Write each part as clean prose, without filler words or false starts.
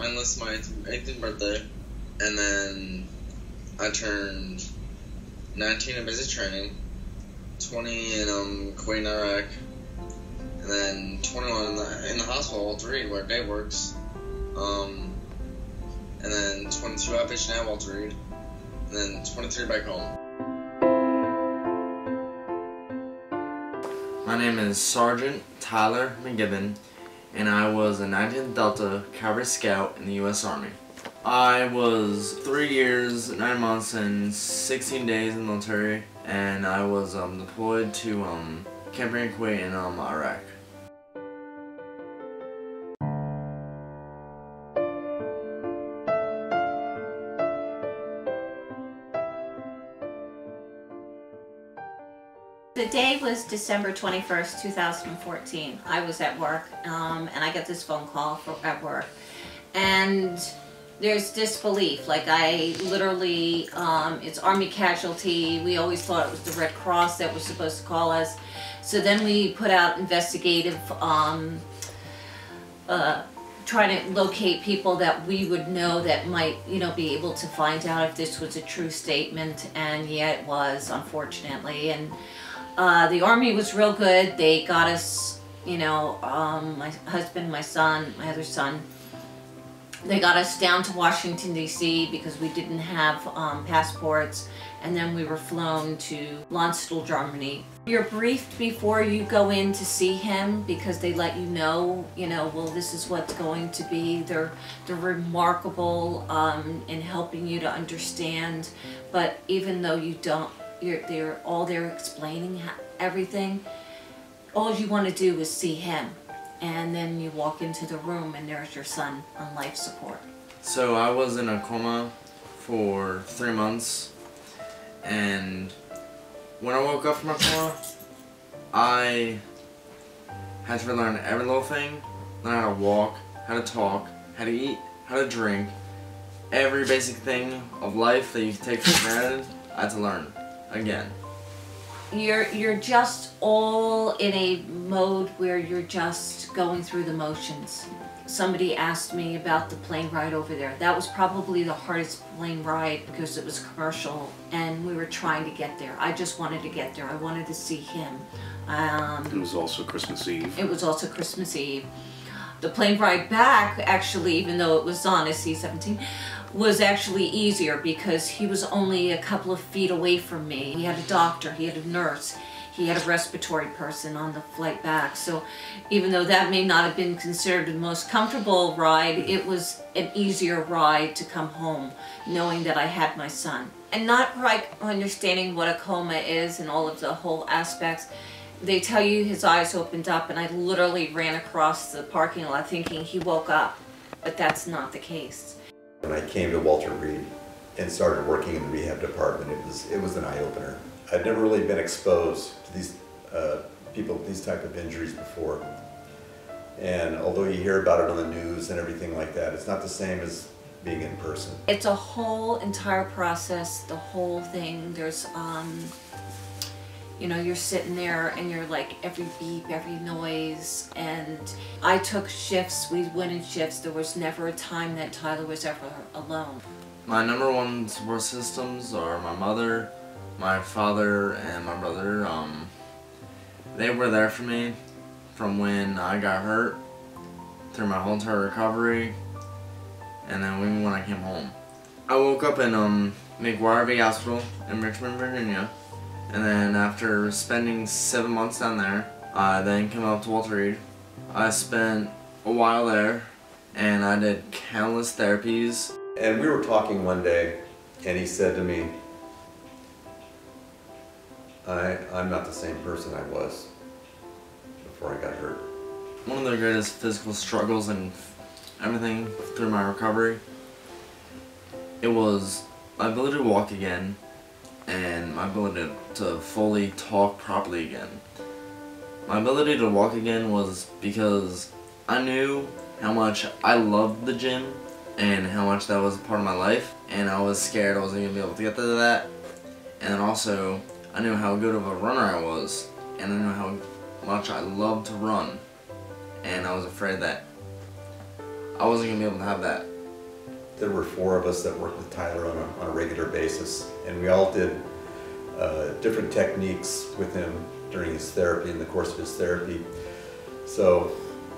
I enlisted my 18th birthday, and then I turned 19 in basic training, 20 in Kuwait and Iraq, and then 21 in the hospital, Walter Reed, where Dave works, and then 22 outpatient at Walter Reed, and then 23 back home. My name is Sergeant Tyler McGibbon, and I was a 19th Delta Cavalry Scout in the U.S. Army. I was 3 years, 9 months, and 16 days in the military, and I was deployed to Camp Green, Kuwait, in Iraq. The day was December 21st, 2014. I was at work, and I got this phone call at work. And there's disbelief. Like, I literally, it's Army casualty. We always thought it was the Red Cross that was supposed to call us. So then we put out investigative, trying to locate people that we would know that might, be able to find out if this was a true statement. And yeah, it was, unfortunately. And the Army was real good. They got us, my husband, my son, my other son, they got us down to Washington, D.C. because we didn't have passports, and then we were flown to Landstuhl, Germany. You're briefed before you go in to see him because they let you know, well, this is what's going to be. They're remarkable in helping you to understand, but even though you don't, they're explaining everything. All you want to do is see him, and then you walk into the room and there's your son on life support. So I was in a coma for 3 months, and when I woke up from my coma, I had to learn every little thing, learn how to walk, how to talk, how to eat, how to drink, every basic thing of life that you take for granted, I had to learn again. You're just all in a mode where you're just going through the motions. Somebody asked me about the plane ride over there. That was probably the hardest plane ride because it was commercial and we were trying to get there. I just wanted to get there. I wanted to see him. It was also Christmas Eve. It was also Christmas Eve. The plane ride back, actually, even though it was on a C-17, was actually easier because he was only a couple of feet away from me. He had a doctor, he had a nurse, he had a respiratory person on the flight back. So even though that may not have been considered the most comfortable ride, it was an easier ride to come home knowing that I had my son. And not like understanding what a coma is and all of the whole aspects. They tell you his eyes opened up, and I literally ran across the parking lot thinking he woke up, but that's not the case. When I came to Walter Reed and started working in the rehab department, it was an eye-opener. I'd never really been exposed to these people with these type of injuries before. And although you hear about it on the news and everything like that, it's not the same as being in person. It's a whole entire process, the whole thing. There's you're sitting there and you're like every beep, every noise, and I took shifts, we went in shifts. There was never a time that Tyler was ever alone. My number one support systems are my mother, my father, and my brother. They were there for me from when I got hurt, through my whole entire recovery, and then even when I came home. I woke up in McGuire VA Hospital in Richmond, Virginia. And then after spending 7 months down there, I then came up to Walter Reed. I spent a while there, and I did countless therapies. And we were talking one day, and he said to me, I'm not the same person I was before I got hurt. One of the greatest physical struggles and everything through my recovery, it was my ability to walk again, and my ability to fully talk properly again. My ability to walk again was because I knew how much I loved the gym and how much that was a part of my life, and I was scared I wasn't going to be able to get to that. And then also, I knew how good of a runner I was, and I knew how much I loved to run, and I was afraid that I wasn't gonna be able to have that. There were 4 of us that worked with Tyler on a regular basis, and we all did different techniques with him during his therapy, in the course of his therapy. So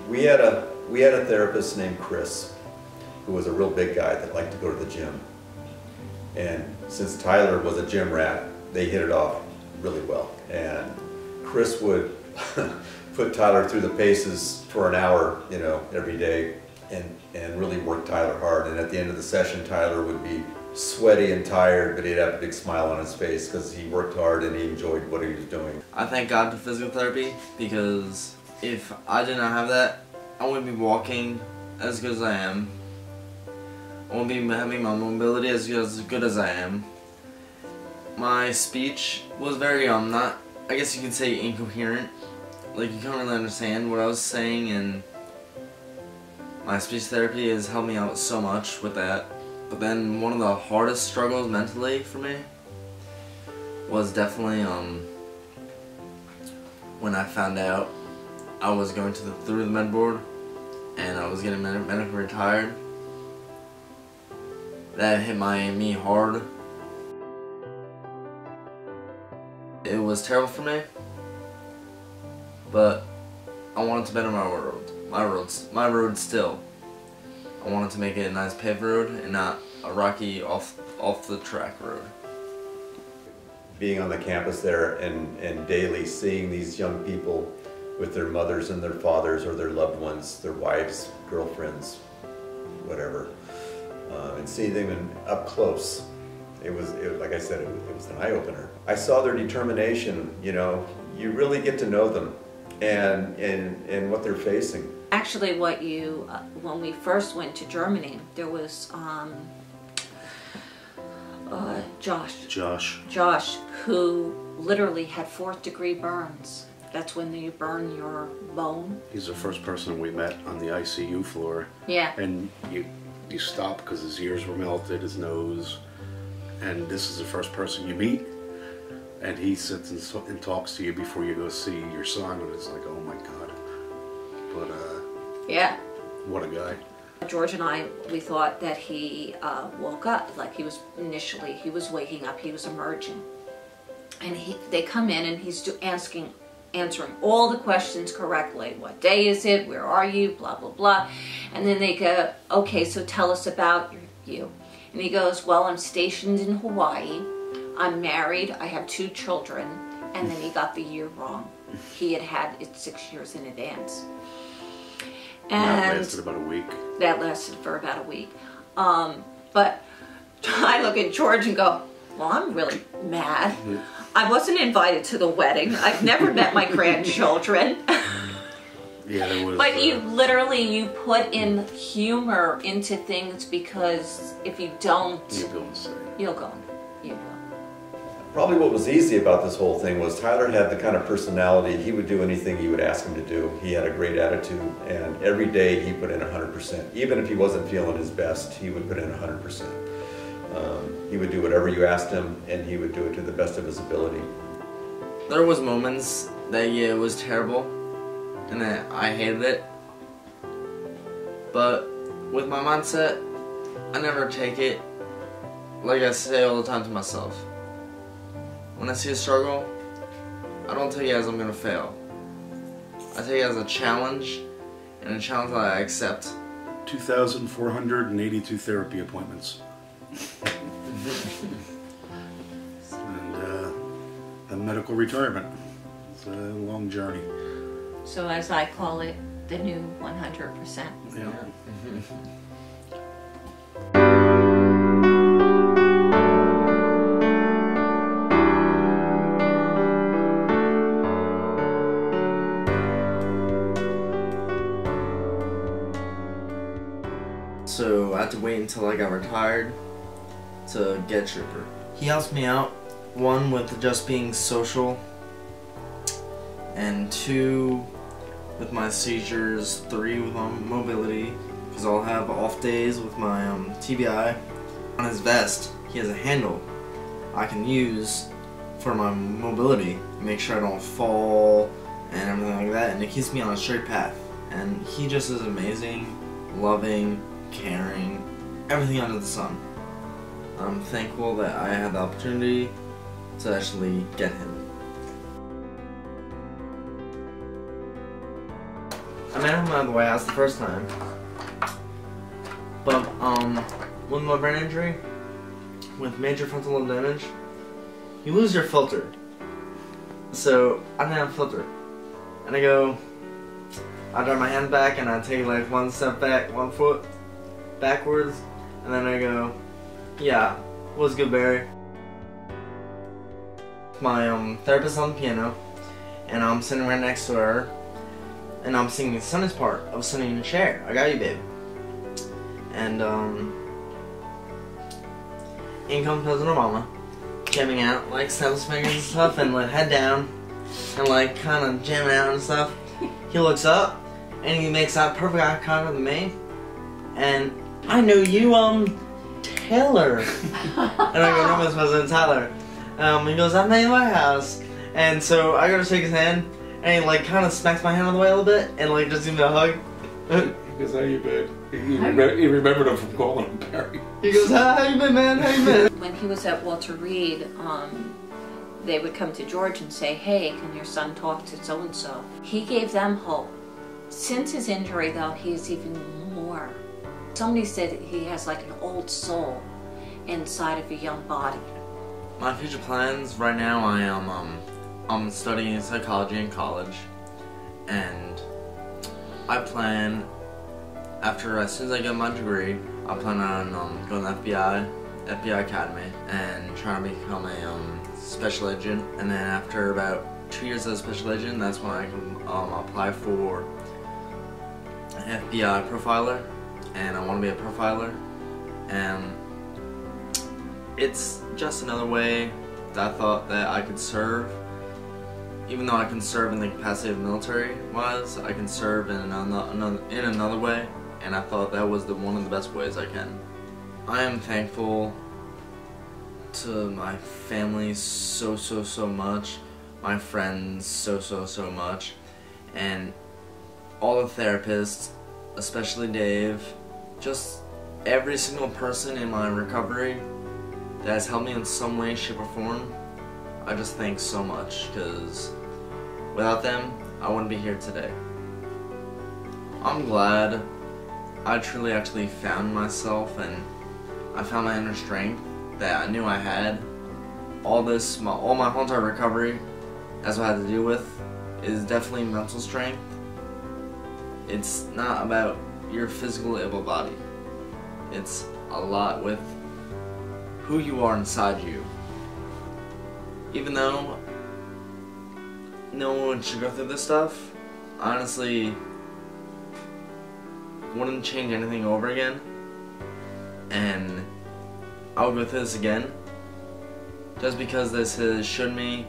we had a therapist named Chris, who was a real big guy that liked to go to the gym. And since Tyler was a gym rat, they hit it off really well. And Chris would put Tyler through the paces for an hour, you know, every day, and really work Tyler hard. And at the end of the session, Tyler would be sweaty and tired, but he'd have a big smile on his face because he worked hard and he enjoyed what he was doing. I thank God for physical therapy, because if I did not have that, I wouldn't be walking as good as I am. I wouldn't be having my mobility as good as I am. My speech was very, not, I guess you could say, incoherent. Like, you couldn't really understand what I was saying, and my speech therapy has helped me out so much with that. But then one of the hardest struggles mentally for me was definitely when I found out I was going through the med board and I was getting medically retired. That hit me hard. It was terrible for me, but I wanted to better my road still. I wanted to make it a nice paved road and not a rocky off the track road. Being on the campus there and daily seeing these young people with their mothers and their fathers or their loved ones, their wives, girlfriends, whatever, and seeing them up close, it was like I said, it was an eye-opener. I saw their determination. You know, you really get to know them and what they're facing. Actually, when we first went to Germany, there was Josh, who literally had 4th-degree burns. That's when you burn your bone. He's the first person we met on the ICU floor. Yeah. And you stop because his ears were melted, his nose, and this is the first person you meet. And he sits and talks to you before you go see your son, and it's like, oh my God. But yeah. What a guy. George and I, we thought that he woke up, like he was waking up, he was emerging. And they come in and he's answering all the questions correctly. What day is it? Where are you? Blah, blah, blah. And then they go, okay, so tell us about you. And he goes, well, I'm stationed in Hawaii. I'm married. I have 2 children. And then he got the year wrong. He had it 6 years in advance. And that lasted about a week. That lasted for about a week. But I look at George and go, well, I'm really mad. I wasn't invited to the wedding. I've never met my grandchildren. Yeah, there was. But you put in humor into things, because if you don't, you'll go. Probably what was easy about this whole thing was Tyler had the kind of personality, he would do anything you would ask him to do. He had a great attitude, and every day he put in 100%. Even if he wasn't feeling his best, he would put in 100%. He would do whatever you asked him, and he would do it to the best of his ability. There was moments that, yeah, it was terrible, and that I hated it. But with my mindset, I never take it, like I say all the time to myself. When I see a struggle, I don't take it as I'm gonna fail. I take it as a challenge, and a challenge that I accept. 2,482 therapy appointments. And a medical retirement. It's a long journey. So as I call it, the new 100%. Yeah. So I had to wait until I got retired to get Trooper. He helps me out, 1 with just being social, and 2 with my seizures, 3 with my mobility, because I'll have off days with my TBI. On his vest, he has a handle I can use for my mobility, make sure I don't fall and everything like that, and it keeps me on a straight path. And he just is amazing. loving, caring, everything under the sun. I'm thankful that I had the opportunity to actually get him. I met him at the White House the first time, but with my brain injury, with major frontal lobe damage, you lose your filter. So I didn't have a filter, and I drive my hand back and I take like one step back, 1 foot backwards, and then I go, yeah, what's good, Barry? My therapist on the piano, and I'm sitting right next to her, and I'm singing Sonny's part of Sonny in the Chair, I Got You, Babe. And in comes President Obama, jamming out, like snaps his fingers and stuff, and like head down, and like kind of jamming out and stuff. He looks up, and he makes that perfect eye contact with me, and I know you, Taylor. And I go, no, Miss President Tyler. He goes, I'm in the White House. And so I go to shake his hand, and he like kind of smacks my hand on the way a little bit, and like just gives me a hug. He goes, how you been? He remembered him from calling him Barry. He goes, how you been, man? How you been? When he was at Walter Reed, they would come to George and say, hey, can your son talk to so-and-so? He gave them hope. Since his injury, though, he's even more. Somebody said he has like an old soul inside of a young body. My future plans right now, I'm studying psychology in college, and I plan, as soon as I get my degree, I plan on going to FBI Academy, and trying to become a special agent. And then after about 2 years as a special agent, that's when I can apply for an FBI profiler, and I want to be a profiler. And it's just another way that I thought that I could serve. Even though I can serve in the capacity of military-wise, I can serve in another way, and I thought that was one of the best ways I can. I am thankful to my family so much, my friends so much, and all the therapists, especially Dave, just every single person in my recovery that has helped me in some way, shape, or form. I just thank so much, because without them, I wouldn't be here today. I'm glad I truly actually found myself, and I found my inner strength that I knew I had. All my whole entire recovery, that's what I had to deal with, is definitely mental strength. It's not about your physical able body. It's a lot with who you are inside you. Even though no one should go through this stuff, I honestly wouldn't change anything over again, and I would go through this again just because this has shown me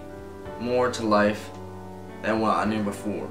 more to life than what I knew before.